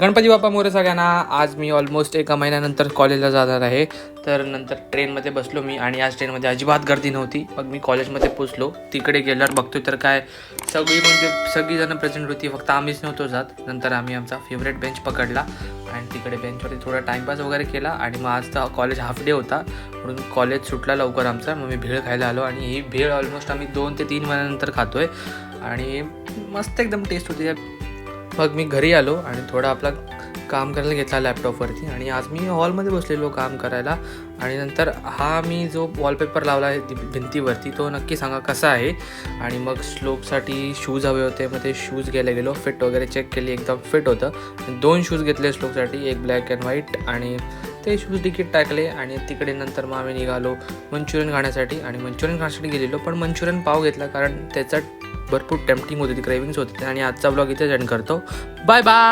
गणपती बाप्पा मोरे सगळ्यांना. आज मी ऑलमोस्ट एका महिन्यानंतर कॉलेजला जाणार आहे. तर नंतर ट्रेनमध्ये बसलो मी आणि आज ट्रेनमध्ये अजिबात गर्दी नव्हती. मग मी कॉलेजमध्ये पोचलो. तिकडे गेल्यावर बघतोय तर काय सगळीजणं प्रेझेंट होती, फक्त आम्हीच नव्हतो जात. नंतर आम्ही आमचा फेवरेट बेंच पकडला आणि तिकडे बेंचवरती थोडा टाईमपास वगैरे केला. आणि मग आज तर कॉलेज हाफ डे होता म्हणून कॉलेज सुटला लवकर आमचा. मग मी भेळ खायला आलो आणि ही भेळ ऑलमोस्ट आम्ही 2 ते 3 महिन्यानंतर खातो आहे आणि मस्त एकदम टेस्ट होती. मग मी घरी आलो आणि थोडं आपला काम करायला घेतला लॅपटॉपवरती आणि आज मी हॉलमध्ये बसलेलो काम करायला. आणि नंतर हा मी जो वॉलपेपर लावला आहे भिंतीवरती तो नक्की सांगा कसा आहे. आणि मग श्लोकसाठी शूज हवे होते, मग ते शूज घ्यायला गेलो. फिट वगैरे चेक केली, एकदम फिट होतं. 2 शूज घेतले श्लोकसाठी, एक ब्लॅक अँड व्हाईट, आणि ते शूज तिकीट टाकले. आणि तिकडे नंतर मग आम्ही निघालो मंचुरियन खाण्यासाठी. आणि मंचुरियन खाण्यासाठी गेलेलो पण मंचुरियन पाव घेतला कारण त्याचा भरपूर टेम्पटिंग होती, ती क्रेविंग्स होती. आणि आजचा ब्लॉग इथेच एंड करतो. Bye bye.